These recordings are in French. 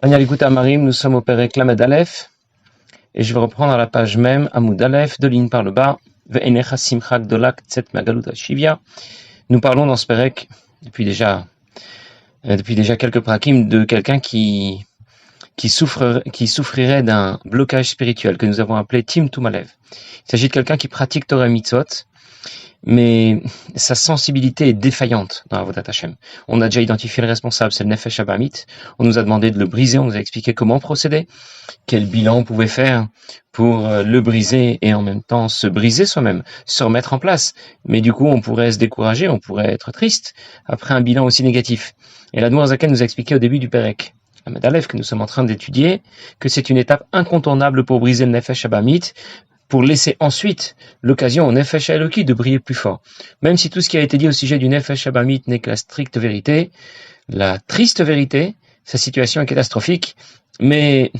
L'écoute à Marim, nous sommes au Pérec Lamed Aleph, et je vais reprendre à la page même, Amoud Aleph, deux lignes par le bas, Ve'enecha simcha gdola ktset magalut hashivya. Nous parlons dans ce Pérec, depuis déjà quelques prakim, de quelqu'un qui souffrirait d'un blocage spirituel, que nous avons appelé Tim Tumalev. Il s'agit de quelqu'un qui pratique Torah Mitzvot, mais sa sensibilité est défaillante dans Avodat Hashem. On a déjà identifié le responsable, c'est le Nefesh Abamit. On nous a demandé de le briser, on nous a expliqué comment procéder, quel bilan on pouvait faire pour le briser et en même temps se briser soi-même, se remettre en place. Mais du coup, on pourrait se décourager, on pourrait être triste après un bilan aussi négatif. Et l'Admour Zaken nous a expliqué au début du Pérec, la Medalef que nous sommes en train d'étudier, que c'est une étape incontournable pour briser le Nefesh Abamit, pour laisser ensuite l'occasion au Nefesh Eloki de briller plus fort. Même si tout ce qui a été dit au sujet du Nefesh Abamit n'est que la stricte vérité, la triste vérité, sa situation est catastrophique, mais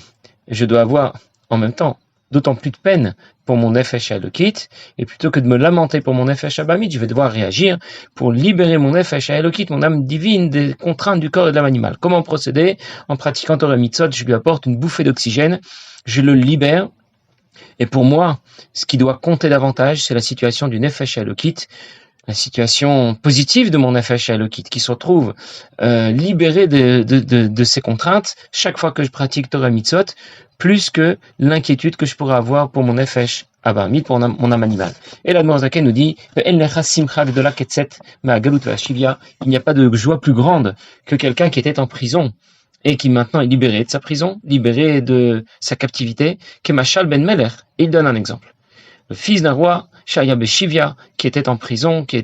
je dois avoir en même temps d'autant plus de peine pour mon Nefesh Elokit, et plutôt que de me lamenter pour mon Nefesh Abamit, je vais devoir réagir pour libérer mon Nefesh Elokit, mon âme divine, des contraintes du corps et de l'âme animale. Comment procéder? En pratiquant Torah Mitzvot, je lui apporte une bouffée d'oxygène, je le libère. Et pour moi, ce qui doit compter davantage, c'est la situation du Nefesh Elokit, la situation positive de mon Nefesh Elokit, qui se retrouve libéré de ses contraintes chaque fois que je pratique Torah Mitzvot, plus que l'inquiétude que je pourrais avoir pour mon Nefesh Abamit, pour mon âme animale. Et la Zaken nous dit, il n'y a pas de joie plus grande que quelqu'un qui était en prison et qui maintenant est libéré de sa prison, libéré de sa captivité, Kemashal ben Meler. Il donne un exemple. Le fils d'un roi, Shaya Beshivya, qui était en prison, mais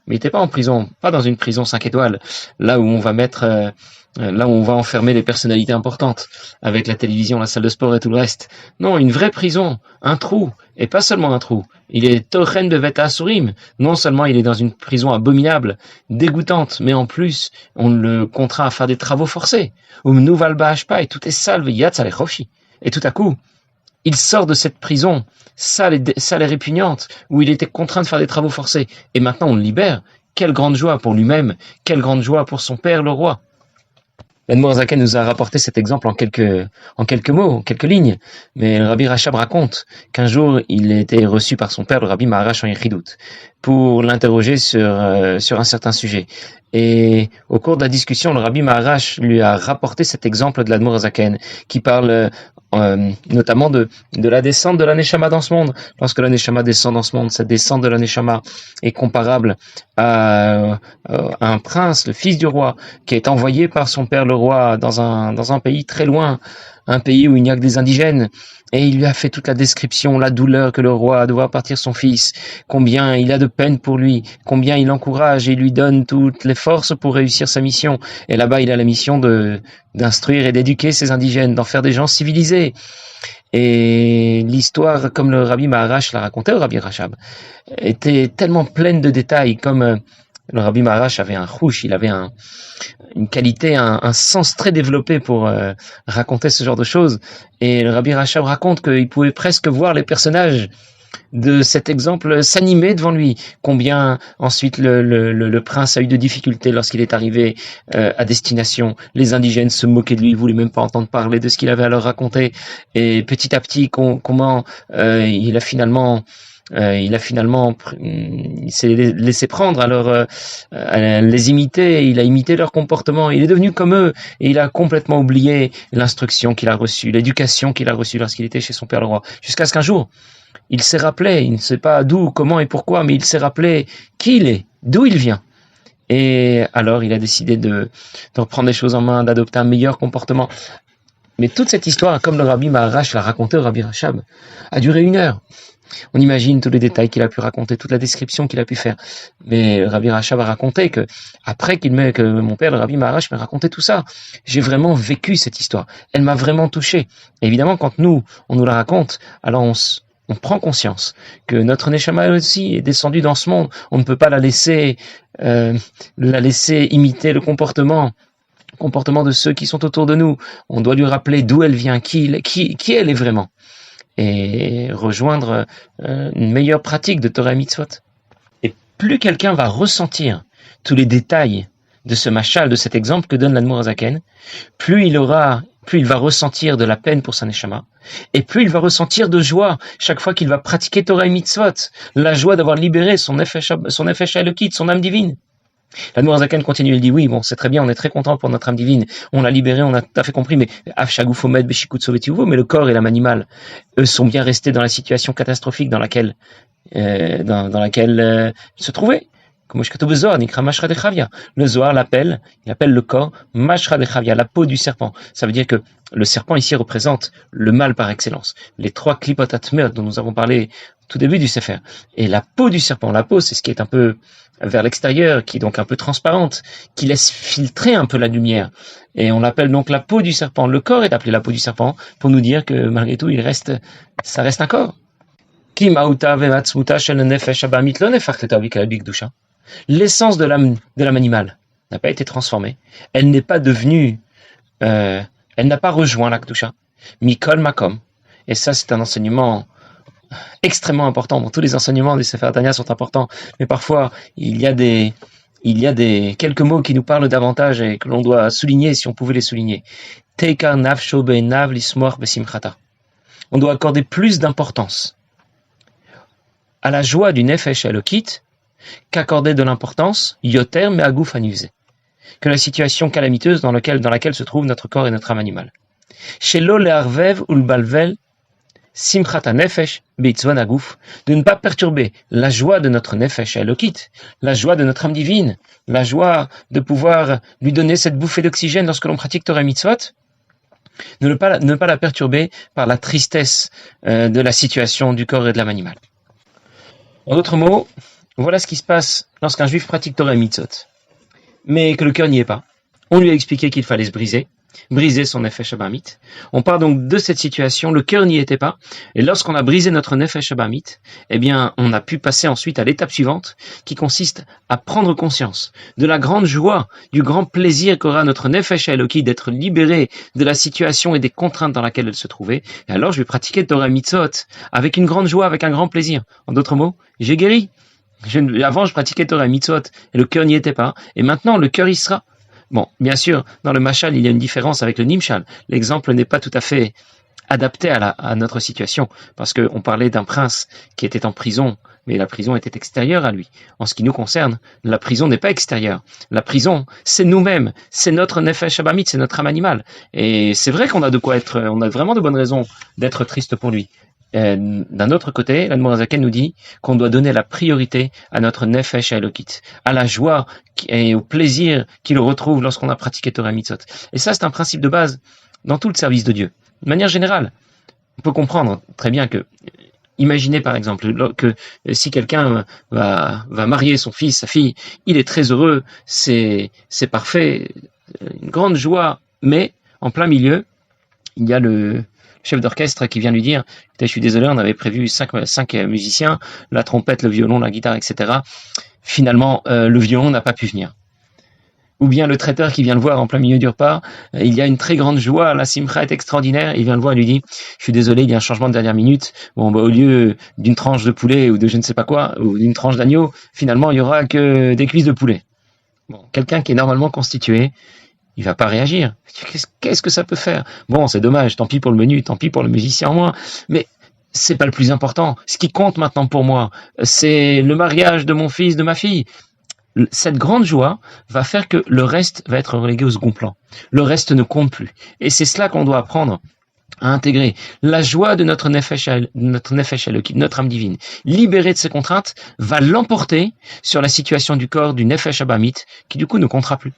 il n'était pas en prison, pas dans une prison 5 étoiles, là où on va enfermer les personnalités importantes, avec la télévision, la salle de sport et tout le reste. Non, une vraie prison, un trou, et pas seulement un trou. Il est Tochen Beveta Asurim. Non seulement il est dans une prison abominable, dégoûtante, mais en plus, on le contraint à faire des travaux forcés. Et tout est sale, et tout à coup, il sort de cette prison, sale et répugnante, où il était contraint de faire des travaux forcés. Et maintenant, on le libère. Quelle grande joie pour lui-même, quelle grande joie pour son père, le roi. L'Admour Zaken nous a rapporté cet exemple en quelques mots, en quelques lignes. Mais le Rabbi Rachab raconte qu'un jour, il a été reçu par son père, le Rabbi Maharash en Yechidout, pour l'interroger sur un certain sujet. Et au cours de la discussion, le Rabbi Maharash lui a rapporté cet exemple de l'Admour Zaken, qui parle notamment de la descente de la Neshama dans ce monde. Lorsque la Neshama descend dans ce monde, cette descente de la Neshama est comparable à un prince, le fils du roi, qui est envoyé par son père le roi dans un pays très loin, un pays où il n'y a que des indigènes, et il lui a fait toute la description, la douleur que le roi a de voir partir son fils, combien il a de peine pour lui, combien il l'encourage et lui donne toutes les forces pour réussir sa mission. Et là-bas, il a la mission d'instruire et d'éduquer ces indigènes, d'en faire des gens civilisés. Et l'histoire, comme le Rabbi Maharash l'a raconté au Rabbi Rachab, était tellement pleine de détails, comme le Rabbi Maharash avait un chouch, il avait une qualité, un sens très développé pour raconter ce genre de choses. Et le Rabbi Rachab raconte qu'il pouvait presque voir les personnages de cet exemple s'animer devant lui. Combien ensuite le prince a eu de difficultés lorsqu'il est arrivé à destination. Les indigènes se moquaient de lui, ils voulaient même pas entendre parler de ce qu'il avait à leur raconter. Et petit à petit, comment il s'est laissé prendre à les imiter, il a imité leur comportement, il est devenu comme eux, et il a complètement oublié l'instruction qu'il a reçue, l'éducation qu'il a reçue lorsqu'il était chez son père le roi. Jusqu'à ce qu'un jour, il s'est rappelé, il ne sait pas d'où, comment et pourquoi, mais il s'est rappelé qui il est, d'où il vient. Et alors, il a décidé de reprendre les choses en main, d'adopter un meilleur comportement. Mais toute cette histoire, comme le Rabbi Maharash l'a raconté au Rabbi Rachab, a duré 1 heure. On imagine tous les détails qu'il a pu raconter, toute la description qu'il a pu faire. Mais le Rabbi Rachab a raconté que, après que mon père, le Rabbi Maharash, m'a raconté tout ça, j'ai vraiment vécu cette histoire. Elle m'a vraiment touché. Et évidemment, quand on nous la raconte, alors on prend conscience que notre Neshama aussi est descendue dans ce monde. On ne peut pas la laisser imiter le comportement de ceux qui sont autour de nous. On doit lui rappeler d'où elle vient, qui elle est vraiment. Et rejoindre une meilleure pratique de Torah Mitzvot. Et plus quelqu'un va ressentir tous les détails de ce mashal, de cet exemple que donne l'Admour Zaken, plus il aura plus il va ressentir de la peine pour sa neshama, et plus il va ressentir de joie chaque fois qu'il va pratiquer Torah et Mitzvot, la joie d'avoir libéré son nefesh Elokit, son âme divine. L'Admour Zaken continue, il dit oui, bon, c'est très bien, on est très content pour notre âme divine, on l'a libérée, on a tout à fait compris, mais mais le corps et l'âme animale, eux, sont bien restés dans la situation catastrophique dans laquelle se trouvaient. Le Zohar l'appelle, il appelle le corps Mashra de Chavia, la peau du serpent. Ça veut dire que le serpent ici représente le mal par excellence. Les trois klipot atmer dont nous avons parlé au tout début du Sefer. Et la peau du serpent, la peau, c'est ce qui est un peu vers l'extérieur, qui est donc un peu transparente, qui laisse filtrer un peu la lumière. Et on l'appelle donc la peau du serpent. Le corps est appelé la peau du serpent pour nous dire que malgré tout, ça reste un corps. L'essence de l'âme animale n'a pas été transformée. Elle n'est pas devenue, elle n'a pas rejoint la Kedusha. Mikol Makom. Et ça, c'est un enseignement extrêmement important. Bon, tous les enseignements du Sefer Tanya sont importants, mais parfois, il y a quelques mots qui nous parlent davantage et que l'on doit souligner si on pouvait les souligner. Teikar nafsho be'enav lismoach besimchata. On doit accorder plus d'importance à la joie du Nefesh Elokit qu'accorder de l'importance, yoter mais agouf anivze, que la situation calamiteuse dans laquelle se trouve notre corps et notre âme animale. Shelo le'arvev ulbalvel simchata nefesh beitzvon agouf, de ne pas perturber la joie de notre Nefesh Elokit, la joie de notre âme divine, la joie de pouvoir lui donner cette bouffée d'oxygène lorsque l'on pratique Torah Mitzvot, ne pas la perturber par la tristesse de la situation du corps et de l'âme animale. En d'autres mots, voilà ce qui se passe lorsqu'un juif pratique Torah et Mitzvot, mais que le cœur n'y est pas. On lui a expliqué qu'il fallait se briser son Nefesh Abamit. On part donc de cette situation, le cœur n'y était pas, et lorsqu'on a brisé notre Nefesh Abamit, eh bien, on a pu passer ensuite à l'étape suivante, qui consiste à prendre conscience de la grande joie, du grand plaisir qu'aura notre Nefesh Eloki d'être libéré de la situation et des contraintes dans laquelle elle se trouvait. Et alors, je vais pratiquer Torah Mitzvot avec une grande joie, avec un grand plaisir. En d'autres mots, j'ai guéri. Avant, je pratiquais Torah Mitzvot et le cœur n'y était pas. Et maintenant, le cœur y sera. Bon, bien sûr, dans le Mashal, il y a une différence avec le Nimshal. L'exemple n'est pas tout à fait adapté à notre situation, parce qu'on parlait d'un prince qui était en prison, mais la prison était extérieure à lui. En ce qui nous concerne, la prison n'est pas extérieure. La prison, c'est nous-mêmes, c'est notre Nefesh Abamit, c'est notre âme animale. Et c'est vrai qu'on a on a vraiment de bonnes raisons d'être triste pour lui. D'un autre côté, l'Admour Zaken nous dit qu'on doit donner la priorité à notre Nefesh Elokit, à la joie et au plaisir qu'il retrouve lorsqu'on a pratiqué Torah Mitzvot. Et ça, c'est un principe de base dans tout le service de Dieu. De manière générale, on peut comprendre très bien que, imaginez par exemple que si quelqu'un va marier son fils, sa fille, il est très heureux, c'est parfait, une grande joie, mais en plein milieu, il y a le chef d'orchestre qui vient lui dire « Je suis désolé, on avait prévu 5 musiciens, la trompette, le violon, la guitare, etc. Finalement, le violon n'a pas pu venir. » Ou bien le traiteur qui vient le voir en plein milieu du repas, il y a une très grande joie, la simcha est extraordinaire, il vient le voir et lui dit « Je suis désolé, il y a un changement de dernière minute, bon, au lieu d'une tranche de poulet ou de je ne sais pas quoi, ou d'une tranche d'agneau, finalement il y aura que des cuisses de poulet. » Bon, quelqu'un qui est normalement constitué, il va pas réagir. Qu'est-ce que ça peut faire? Bon, c'est dommage, tant pis pour le menu, tant pis pour le musicien en moins, mais c'est pas le plus important. Ce qui compte maintenant pour moi, c'est le mariage de mon fils, de ma fille. Cette grande joie va faire que le reste va être relégué au second plan. Le reste ne compte plus. Et c'est cela qu'on doit apprendre à intégrer. La joie de notre Nefesh Elokit, notre âme divine, libérée de ses contraintes, va l'emporter sur la situation du corps, du Nefesh Abamit, qui du coup ne comptera plus.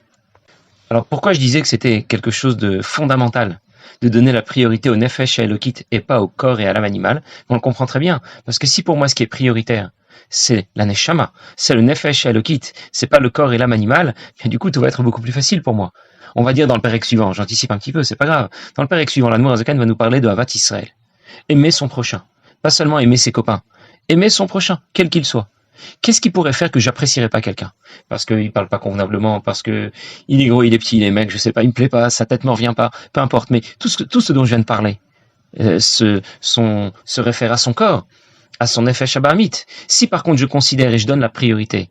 Alors pourquoi je disais que c'était quelque chose de fondamental de donner la priorité au Nefesh Elokit et pas au corps et à l'âme animale? On le comprend très bien, parce que si pour moi ce qui est prioritaire, c'est la Neshama, c'est le Nefesh Elokit, c'est pas le corps et l'âme animale, bien du coup tout va être beaucoup plus facile pour moi. On va dire dans le pérec suivant, j'anticipe un petit peu, c'est pas grave. Dans le pérec suivant, l'Admour Zaken va nous parler de Havat Israël. Aimer son prochain, pas seulement aimer ses copains, aimer son prochain, quel qu'il soit. Qu'est-ce qui pourrait faire que j'apprécierais pas quelqu'un? Parce qu'il parle pas convenablement, parce que il est gros, il est petit, il est mec, je sais pas, il me plaît pas, sa tête me revient pas, peu importe. Mais tout ce dont je viens de parler se réfère à son corps, à son Nefesh Abamit. Si par contre je considère et je donne la priorité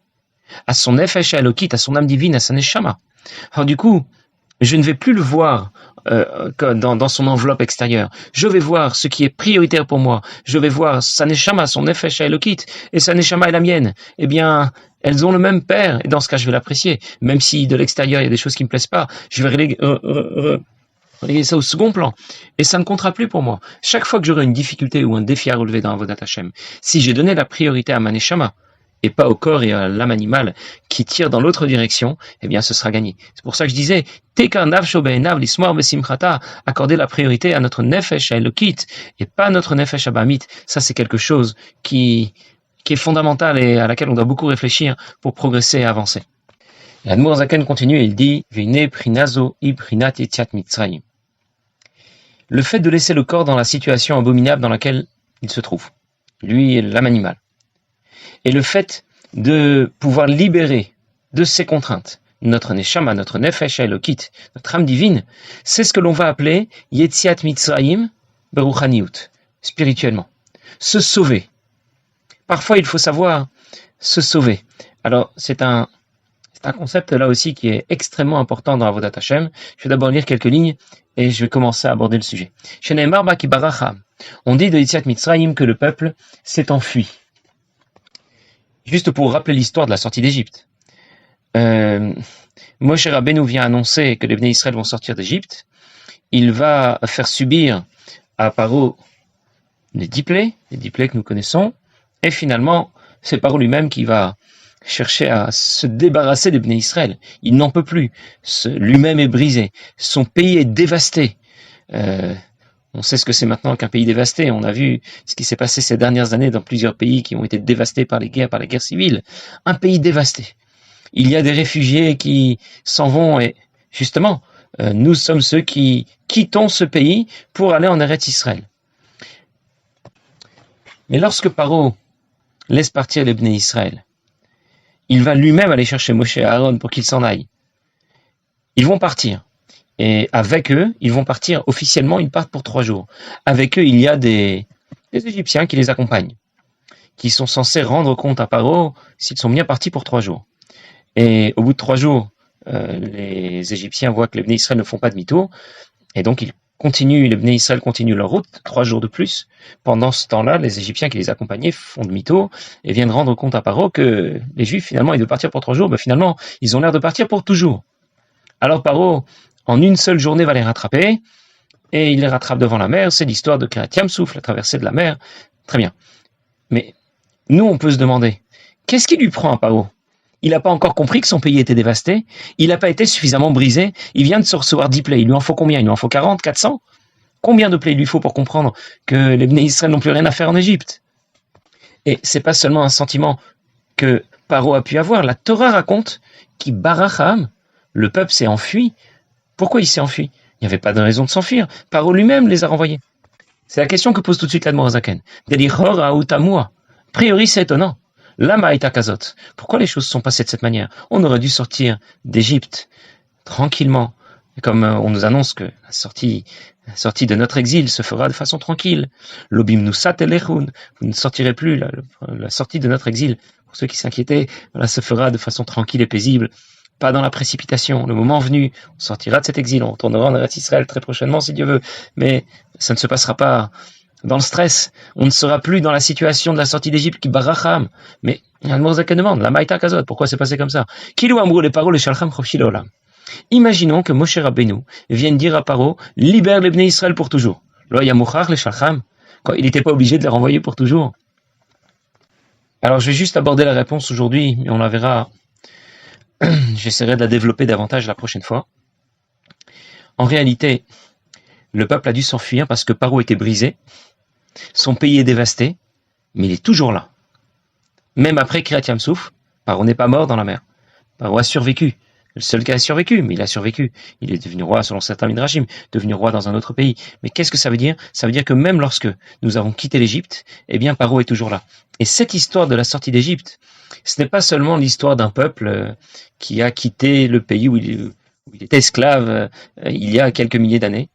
à son Nefesh Elokit, à son âme divine, à sa Neshama, alors du coup, je ne vais plus le voir dans son enveloppe extérieure. Je vais voir ce qui est prioritaire pour moi. Je vais voir sa neshama, son nefesh elokit, et sa neshama est la mienne. Eh bien, elles ont le même père, et dans ce cas, je vais l'apprécier. Même si de l'extérieur, il y a des choses qui me plaisent pas, je vais reléguer ça au second plan. Et ça ne comptera plus pour moi. Chaque fois que j'aurai une difficulté ou un défi à relever dans Avodat Hashem, si j'ai donné la priorité à ma neshama, et pas au corps et à l'âme animale qui tire dans l'autre direction, eh bien ce sera gagné. C'est pour ça que je disais, accorder la priorité à notre nefesh elokit et pas à notre nefesh abamit. Ça c'est quelque chose qui est fondamental et à laquelle on doit beaucoup réfléchir pour progresser et avancer. L'Admour Zaken continue et il dit, Veine prinazo i prinat yetziat mitzrayim. Le fait de laisser le corps dans la situation abominable dans laquelle il se trouve, lui et l'âme animale, et le fait de pouvoir libérer de ces contraintes notre neshama, notre nefesh elokit, notre âme divine, c'est ce que l'on va appeler Yetziat Mitzrayim Beruchaniut, spirituellement. Se sauver. Parfois, il faut savoir se sauver. Alors, c'est un concept là aussi qui est extrêmement important dans Avodat Hashem. Je vais d'abord lire quelques lignes et je vais commencer à aborder le sujet. On dit de Yetziat Mitzrayim que le peuple s'est enfui. Juste pour rappeler l'histoire de la sortie d'Égypte. Moshe Rabbeinu vient annoncer que les Bnei Israël vont sortir d'Égypte. Il va faire subir à Paro les 10 plaies que nous connaissons. Et finalement, c'est Paro lui-même qui va chercher à se débarrasser des Bnei Israël. Il n'en peut plus. Lui-même est brisé. Son pays est dévasté. On sait ce que c'est maintenant qu'un pays dévasté. On a vu ce qui s'est passé ces dernières années dans plusieurs pays qui ont été dévastés par les guerres civiles. Un pays dévasté. Il y a des réfugiés qui s'en vont et justement, nous sommes ceux qui quittons ce pays pour aller en Eretz Israël. Mais lorsque Paro laisse partir les Bnei Israël, il va lui-même aller chercher Moshe et Aaron pour qu'ils s'en aillent. Ils vont partir. Et avec eux, ils vont partir officiellement, ils partent pour 3 jours. Avec eux, il y a des Égyptiens qui les accompagnent, qui sont censés rendre compte à Paro s'ils sont bien partis pour 3 jours. Et au bout de 3 jours, les Égyptiens voient que les Bnei Israël ne font pas demi-tour, et donc les Bnei Israël continuent leur route, 3 jours de plus. Pendant ce temps-là, les Égyptiens qui les accompagnaient font demi-tour et viennent rendre compte à Paro que les Juifs, finalement, ils devaient partir pour 3 jours, mais finalement, ils ont l'air de partir pour toujours. Alors Paro, en une seule journée, va les rattraper, et il les rattrape devant la mer. C'est l'histoire de Kiryat Yam-Souf, la traversée de la mer. Très bien. Mais nous, on peut se demander, qu'est-ce qui lui prend à Paro ? Il n'a pas encore compris que son pays était dévasté. Il n'a pas été suffisamment brisé. Il vient de se recevoir 10 plaies. Il lui en faut combien ? Il lui en faut 40, 400 ? Combien de plaies il lui faut pour comprendre que les Bnei Israël n'ont plus rien à faire en Égypte ? Et c'est pas seulement un sentiment que Paro a pu avoir. La Torah raconte qu'Ibaracham, le peuple s'est enfui. Pourquoi il s'est enfui ? Il n'y avait pas de raison de s'enfuir. Paro lui-même les a renvoyés. C'est la question que pose tout de suite l'Admor Zaken. Delichor Aoutamua. A priori, c'est étonnant. Lama ita kazot. Pourquoi les choses sont passées de cette manière ? On aurait dû sortir d'Égypte tranquillement, comme on nous annonce que la sortie de notre exil se fera de façon tranquille. Lobim nusat elechun. Vous ne sortirez plus. La sortie de notre exil, pour ceux qui s'inquiétaient, se fera de façon tranquille et paisible. Pas dans la précipitation. Le moment venu, on sortira de cet exil, on retournera en Eretz Israël très prochainement si Dieu veut. Mais ça ne se passera pas dans le stress. On ne sera plus dans la situation de la sortie d'Égypte qui baracham. Mais Admor Zaken demande, la maïta kazot, pourquoi c'est passé comme ça ? Kilou amrou les paroles shalcham chofshi leolam. Imaginons que Moshe Rabbeinu vienne dire à Paro, libère les Bnei Israël pour toujours. Lo yamuchach les shalcham. Il n'était pas obligé de les renvoyer pour toujours. Alors je vais juste aborder la réponse aujourd'hui, mais on la verra. J'essaierai de la développer davantage la prochaine fois. En réalité, le peuple a dû s'enfuir parce que Paro était brisé, son pays est dévasté, mais il est toujours là. Même après Kiryat Yam-Souf, Paro n'est pas mort dans la mer. Paro a survécu. Le seul qui a survécu, mais il a survécu. Il est devenu roi selon certains midrashim, devenu roi dans un autre pays. Mais qu'est-ce que ça veut dire ? Ça veut dire que même lorsque nous avons quitté l'Égypte, eh bien Paro est toujours là. Et cette histoire de la sortie d'Égypte, ce n'est pas seulement l'histoire d'un peuple qui a quitté le pays où il était esclave il y a quelques milliers d'années.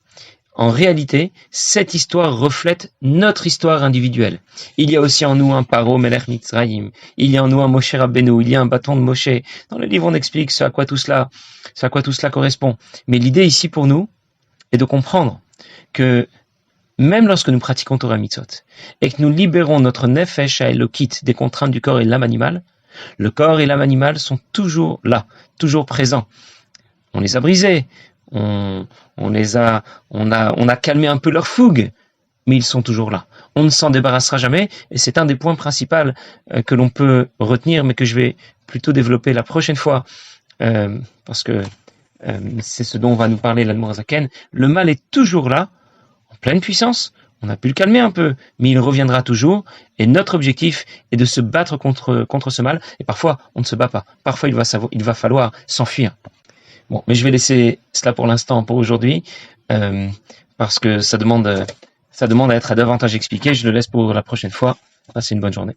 en réalité, cette histoire reflète notre histoire individuelle. Il y a aussi en nous un Paro Melech Mitzrayim, il y a en nous un Moshe Rabbeinu, il y a un bâton de Moshe. Dans le livre, on explique ce à quoi tout cela correspond. Mais l'idée ici pour nous est de comprendre que même lorsque nous pratiquons Torah Mitzvot et que nous libérons notre nefesh à Elokit des contraintes du corps et de l'âme animale, le corps et l'âme animale sont toujours là, toujours présents. On les a brisés, on a calmé un peu leur fougue, mais ils sont toujours là. On ne s'en débarrassera jamais, et c'est un des points principaux que l'on peut retenir, mais que je vais plutôt développer la prochaine fois, parce que c'est ce dont va nous parler l'Admour Zaken. Le mal est toujours là, en pleine puissance. On a pu le calmer un peu, mais il reviendra toujours. Et notre objectif est de se battre contre ce mal. Et parfois, on ne se bat pas. Parfois, il va falloir s'enfuir. Bon, mais je vais laisser cela pour l'instant, pour aujourd'hui, parce que ça demande à être davantage expliqué. Je le laisse pour la prochaine fois. Passez une bonne journée.